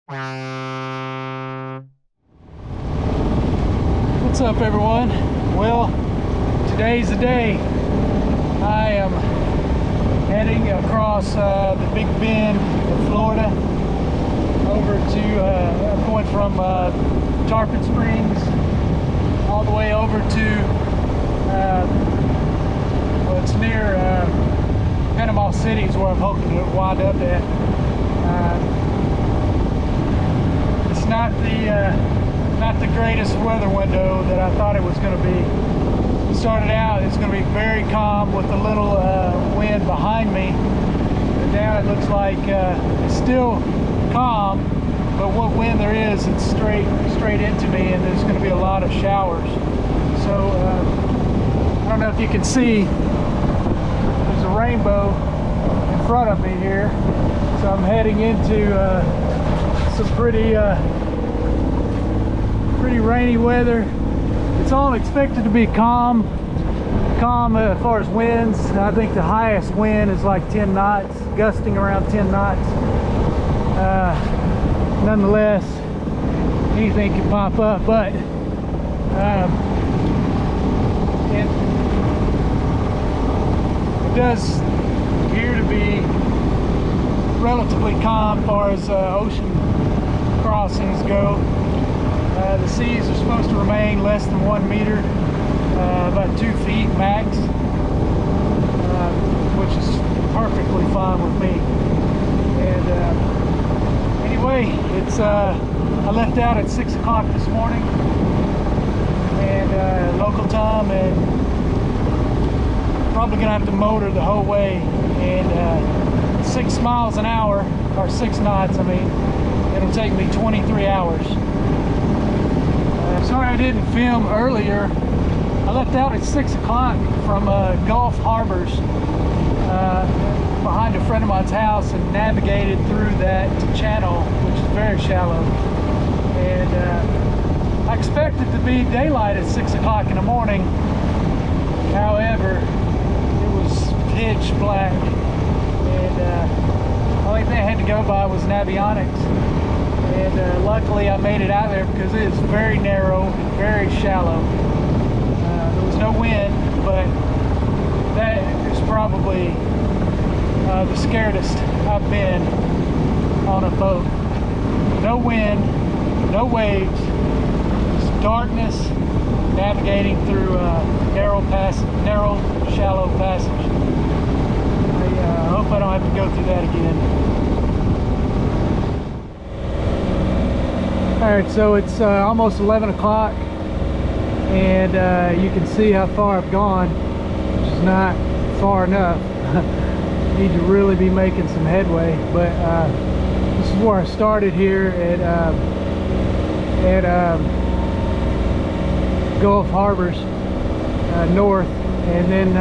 What's up, everyone? Well, today's the day. I am heading across the Big Bend of Florida over to I'm going from Tarpon Springs all the way over to well, it's near Panama City is where I'm hoping to wind up at. It's not the greatest weather window that I thought it was going to be. It started out, it's going to be very calm with a little wind behind me. And now it looks like it's still calm, but what wind there is, it's straight into me, and there's going to be a lot of showers. So I don't know if you can see, there's a rainbow in front of me here. So I'm heading into some pretty rainy weather. It's all expected to be calm as far as winds. I think the highest wind is like 10 knots, gusting around 10 knots. Nonetheless, anything can pop up, but it does appear to be relatively calm as far as ocean crossings go. The seas are supposed to remain less than 1 meter, about 2 feet max, which is perfectly fine with me. And anyway, it's I left out at 6 o'clock this morning, and local time, and probably gonna have to motor the whole way. And 6 miles an hour, or 6 knots, I mean, it'll take me 23 hours. Sorry I didn't film earlier. I left out at 6 o'clock from Gulf Harbors behind a friend of mine's house, and navigated through that channel, which is very shallow. And I expected to be daylight at 6 o'clock in the morning. However, it was pitch black, and the only thing I had to go by was navionics. And luckily I made it out there because it is very narrow and very shallow. There was no wind, but that is probably the scaredest I've been on a boat. No wind, no waves, just darkness, navigating through narrow, shallow passage. I hope I don't have to go through that again. Alright, so it's almost 11 o'clock, and you can see how far I've gone, which is not far enough. Need to really be making some headway, but this is where I started here at Gulf Harbors north, and then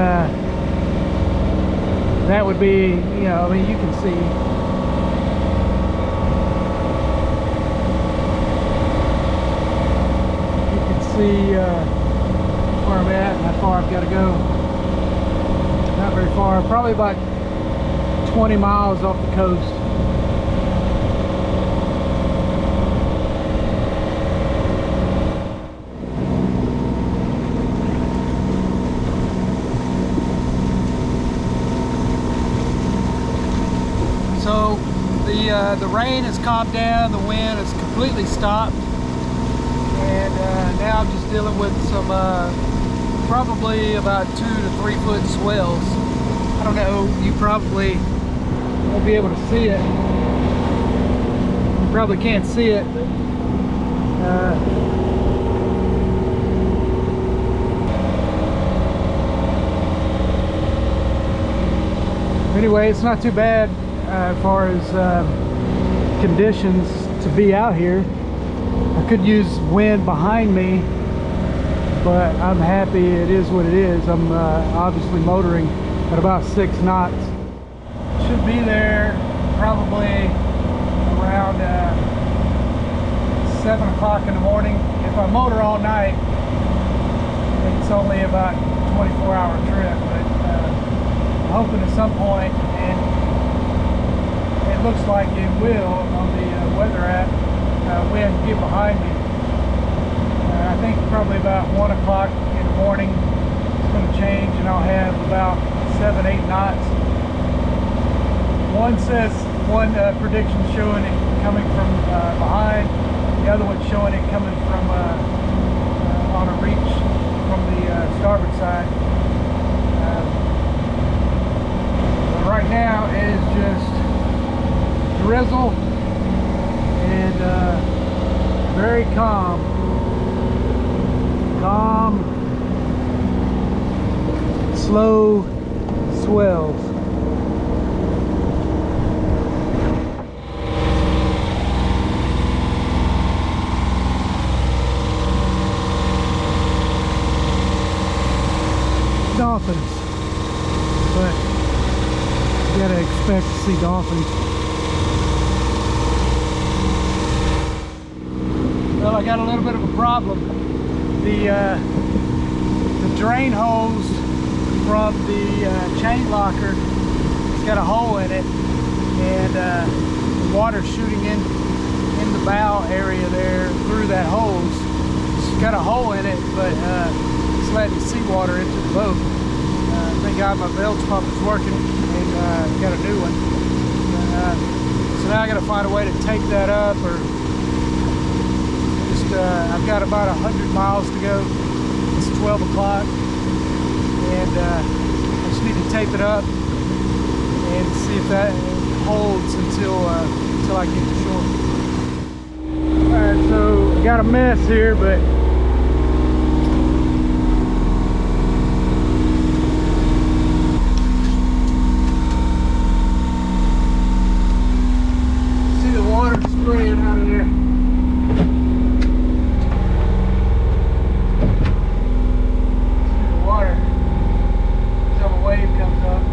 that would be, you know, I mean, you can see. See where I'm at and how far I've got to go. Not very far, probably about 20 miles off the coast. So the rain has calmed down, the wind has completely stopped. And now I'm just dealing with some probably about 2 to 3 foot swells. I don't know, you probably won't be able to see it. You probably can't see it, but anyway, it's not too bad as far as conditions to be out here. I could use wind behind me, but I'm happy it is what it is. I'm obviously motoring at about 6 knots. Should be there probably around 7 o'clock in the morning. If I motor all night, it's only about a 24-hour trip, but I'm hoping at some point, and it looks like it will on the weather app, wind get behind me. I think probably about 1 o'clock in the morning it's going to change, and I'll have about 7-8 knots. One prediction showing it coming from behind, the other one showing it coming from on a reach from the starboard side. But right now it is just drizzle and very calm, slow swells. Dolphins, but you gotta expect to see dolphins. Well, I got a little bit of a problem. The drain hose from the chain locker, it's got a hole in it, and water shooting in the bow area there through that hose. It's got a hole in it, but it's letting seawater into the boat. Thank God my bilge pump is working, and got a new one. So now I got to find a way to take that up, or just I've got about 100 miles to go. It's 12 o'clock, and I just need to tape it up and see if that holds until I get to shore. All right, so I got a mess here, but spraying out of there. See the water until a wave comes up.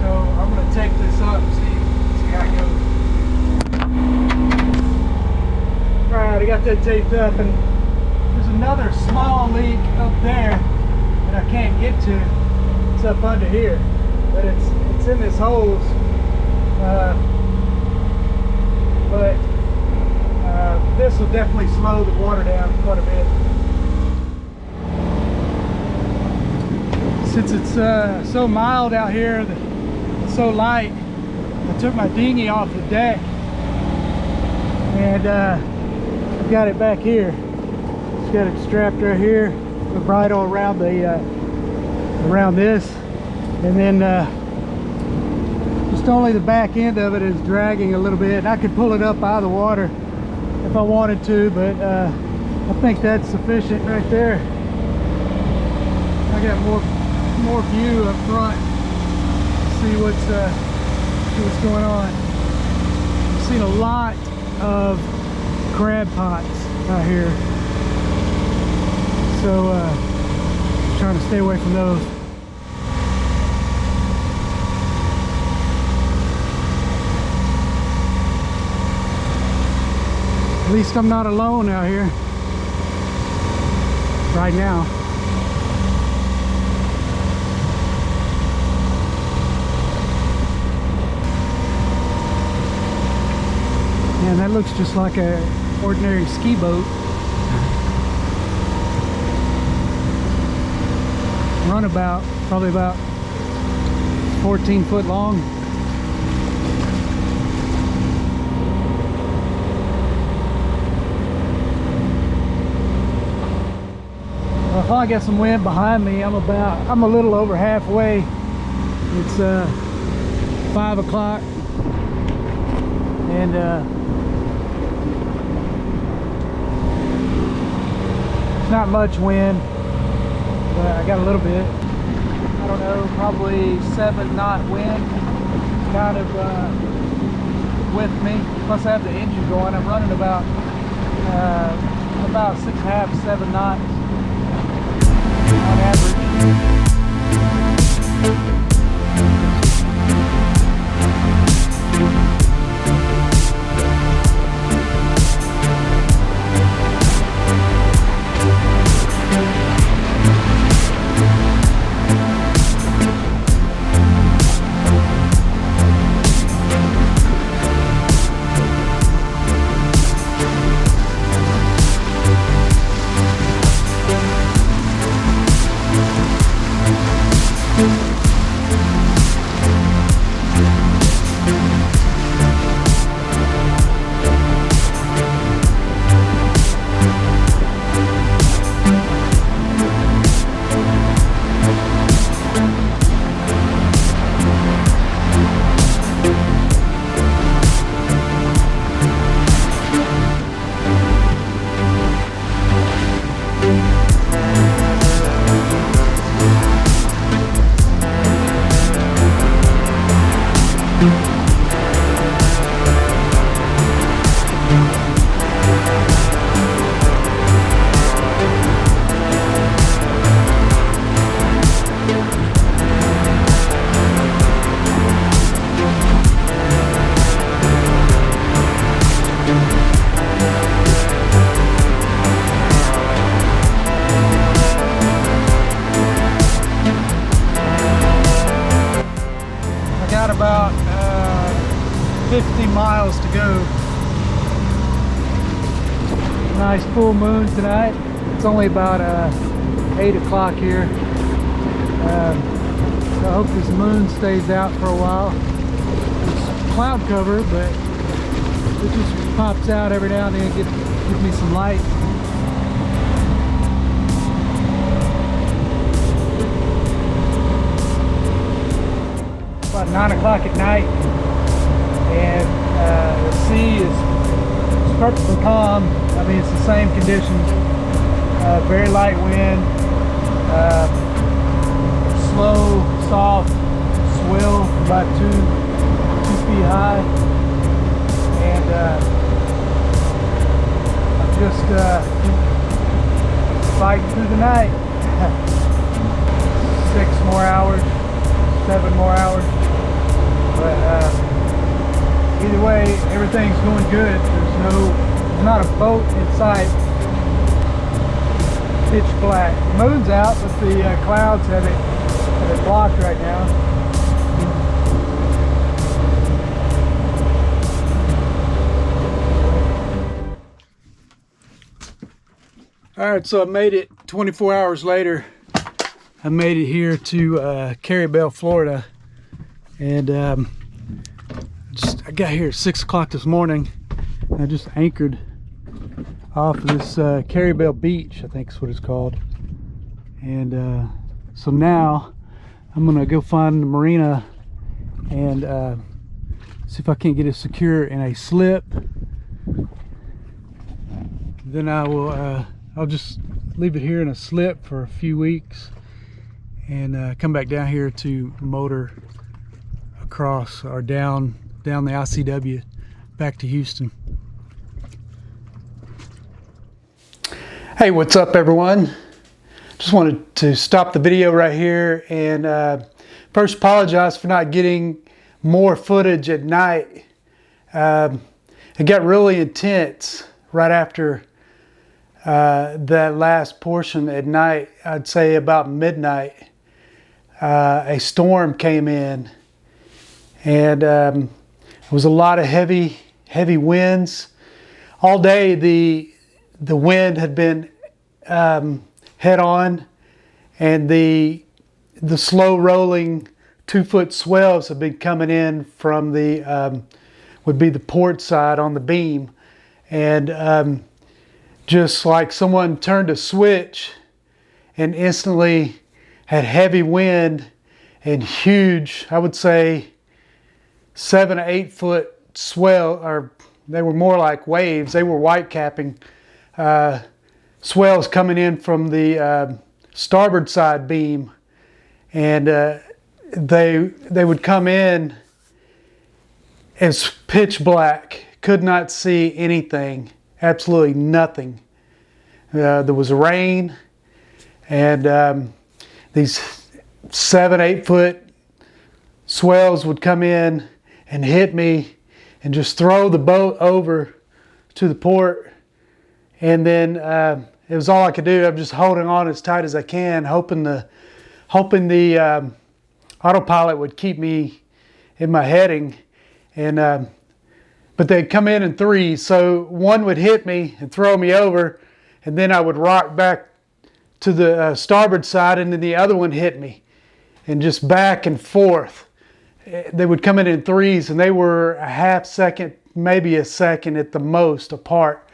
So I'm going to take this up and see how it goes. Alright, I got that taped up, and there's another small leak up there that I can't get to. It's up under here, but it's in this hose. But this will definitely slow the water down quite a bit. Since it's so mild out here, it's so light, I took my dinghy off the deck, and I've got it back here. Just got it strapped right here, the bridle around the around this, and then just only the back end of it is dragging a little bit. I could pull it up out of the water if I wanted to, but I think that's sufficient right there. I got more view up front. See what's going on. I've seen a lot of crab pots out here, so trying to stay away from those. At least I'm not alone out here right now. Man, that looks just like an ordinary ski boat. Runabout, probably about 14 foot long. If I get some wind behind me, I'm a little over halfway. It's 5 o'clock, and it's not much wind, but I got a little bit. I don't know, probably 7-knot wind kind of with me. Plus I have the engine going. I'm running about 6.5 to 7 knots. On average. to go. Nice full moon tonight. It's only about 8 o'clock here. So I hope this moon stays out for a while. It's cloud cover, but it just pops out every now and then, give me some light. About 9 o'clock at night, and the sea is perfectly calm. I mean, it's the same conditions. Very light wind, slow, soft swell, about 2 feet high, and I'm just fighting through the night. 6 more hours, 7 more hours, but either way, everything's going good. There's not a boat in sight. Pitch black. The moon's out, but the clouds have it blocked right now. All right, so I made it 24 hours later. I made it here to Carrabelle, Florida, and I got here at 6 o'clock this morning. And I just anchored off of this Carrabelle Beach, I think is what it's called. And so now I'm gonna go find the marina and see if I can't get it secure in a slip. Then I will I'll just leave it here in a slip for a few weeks and come back down here to motor across or down the ICW back to Houston. Hey, what's up everyone? Just wanted to stop the video right here and first apologize for not getting more footage at night. It got really intense right after that last portion at night. I'd say about midnight. A storm came in, and it was a lot of heavy winds. All day the wind had been head on, and the slow rolling 2-foot swells have been coming in from the would be the port side on the beam, and just like someone turned a switch and instantly had heavy wind and huge, I would say 7 to 8 foot swell, or they were more like waves. They were white capping swells coming in from the starboard side beam, and they would come in as pitch black, could not see anything, absolutely nothing. There was rain, and these 7, 8 foot swells would come in and hit me and just throw the boat over to the port. And then it was all I could do. I'm just holding on as tight as I can, hoping the autopilot would keep me in my heading. And but they'd come in threes, so one would hit me and throw me over, and then I would rock back to the starboard side, and then the other one hit me, and just back and forth. They would come in threes, and they were a half second, maybe a second at the most apart.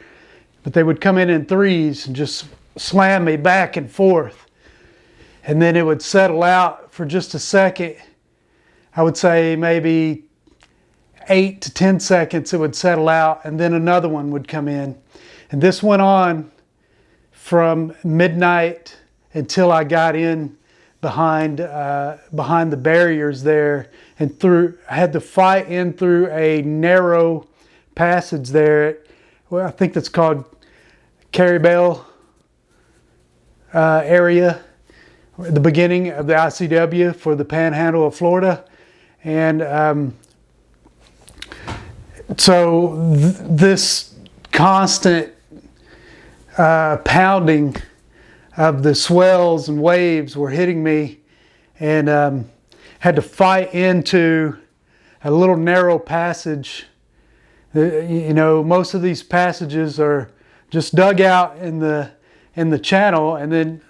But they would come in threes and just slam me back and forth. And then it would settle out for just a second. I would say maybe 8 to 10 seconds it would settle out, and then another one would come in. And this went on from midnight until I got in behind the barriers there, and I had to fight in through a narrow passage there. Well, I think that's called Carrabelle area, the beginning of the ICW for the Panhandle of Florida. And so this constant pounding of the swells and waves were hitting me, and had to fight into a little narrow passage You know, most of these passages are just dug out in the channel, and then,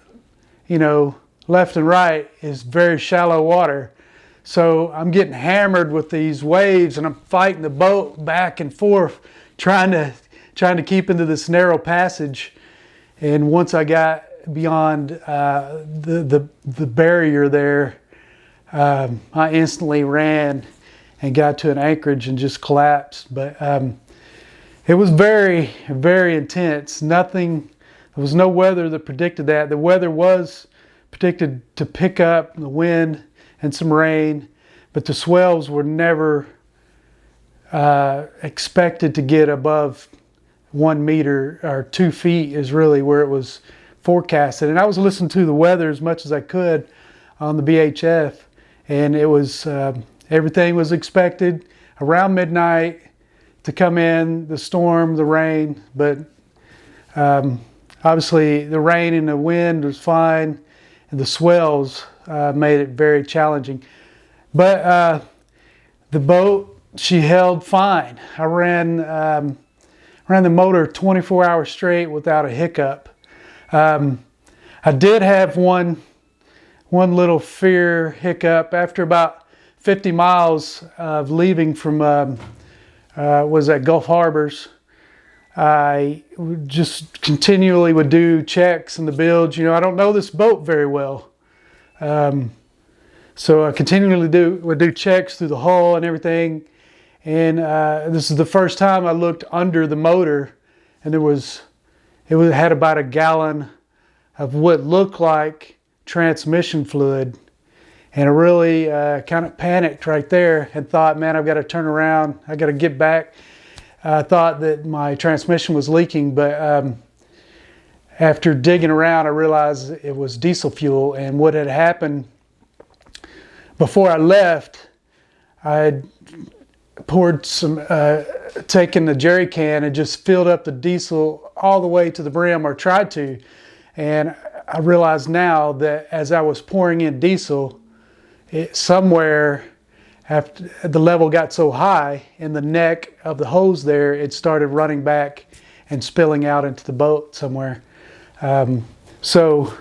you know, left and right is very shallow water. So I'm getting hammered with these waves, and I'm fighting the boat back and forth, trying to keep into this narrow passage. And once I got beyond the barrier there, I instantly ran and got to an anchorage and just collapsed. But it was very, very intense. There was no weather that predicted that. The weather was predicted to pick up, the wind and some rain, but the swells were never expected to get above 1 meter, or 2 feet is really where it was forecasted. And I was listening to the weather as much as I could on the BHF, and it was everything was expected around midnight to come in, the storm, the rain, but obviously the rain and the wind was fine, and the swells made it very challenging. But the boat, she held fine. I ran the motor 24 hours straight without a hiccup. I did have one little fear hiccup after about 50 miles of leaving from was at Gulf Harbors. I just continually would do checks in the bilge. You know, I don't know this boat very well, so I continually would do checks through the hull and everything. And this is the first time I looked under the motor, and it had about a gallon of what looked like transmission fluid. And I really kind of panicked right there and thought, man, I've got to turn around. I got to get back. I thought that my transmission was leaking, but after digging around, I realized it was diesel fuel. And what had happened before I left, I had poured some, taken the jerry can and just filled up the diesel all the way to the brim, or tried to. And I realized now that as I was pouring in diesel, somewhere after the level got so high in the neck of the hose there, it started running back and spilling out into the boat somewhere. So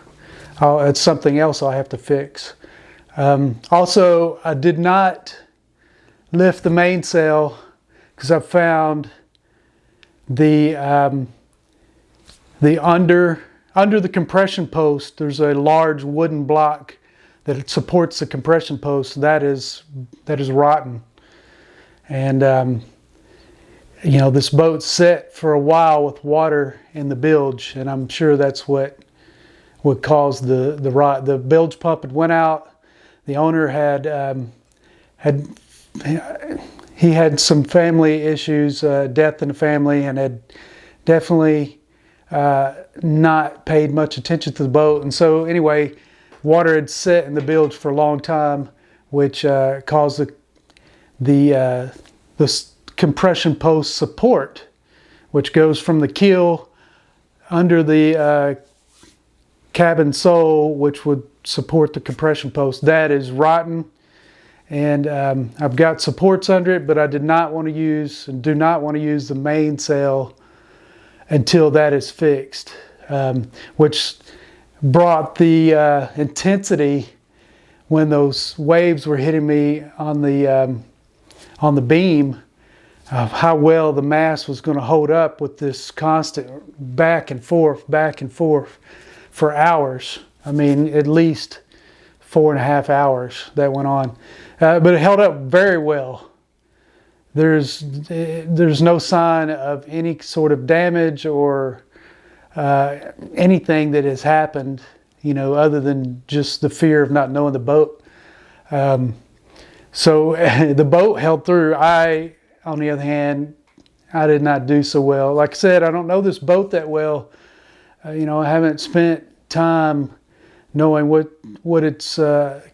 it's something else I'll have to fix. Also, I did not lift the mainsail because I found the under the compression post, there's a large wooden block that supports the compression post that is rotten. And you know, this boat sat for a while with water in the bilge, and I'm sure that's what caused the rot. The bilge pump had went out. The owner had some family issues, death in the family, and had definitely not paid much attention to the boat. And so anyway, water had set in the bilge for a long time, which caused the compression post support, which goes from the keel under the cabin sole, which would support the compression post. That is rotten, and I've got supports under it, but I did not want to use and do not want to use the mainsail until that is fixed, which brought the intensity when those waves were hitting me on the beam of how well the mast was going to hold up with this constant back and forth for hours. I mean, at least 4.5 hours that went on, but it held up very well. There's no sign of any sort of damage or anything that has happened, you know, other than just the fear of not knowing the boat. So the boat held through. On the other hand, I did not do so well. Like I said, I don't know this boat that well. You know, I haven't spent time knowing what it's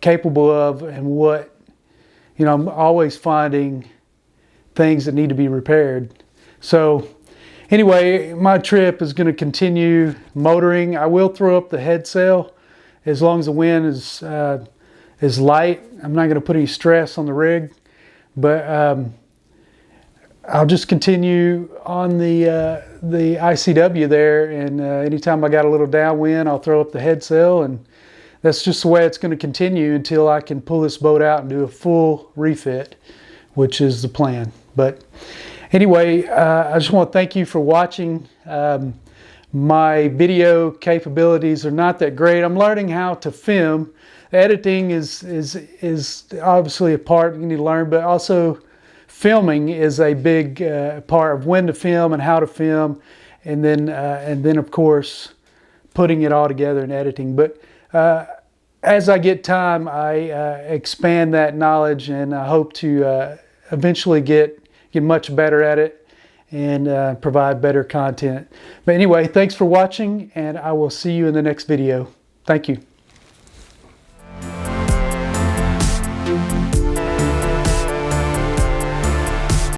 capable of, and what, you know, I'm always finding things that need to be repaired. So anyway, my trip is going to continue motoring. I will throw up the head sail as long as the wind is light. I'm not going to put any stress on the rig, but I'll just continue on the ICW there, and anytime I got a little downwind, I'll throw up the head sail, and that's just the way it's going to continue until I can pull this boat out and do a full refit, which is the plan. But anyway, I just want to thank you for watching. My video capabilities are not that great. I'm learning how to film. Editing is obviously a part you need to learn, but also filming is a big part of when to film and how to film, and then of course putting it all together and editing. But as I get time, I expand that knowledge, and I hope to eventually get much better at it and provide better content. But anyway, thanks for watching, and I will see you in the next video. Thank you.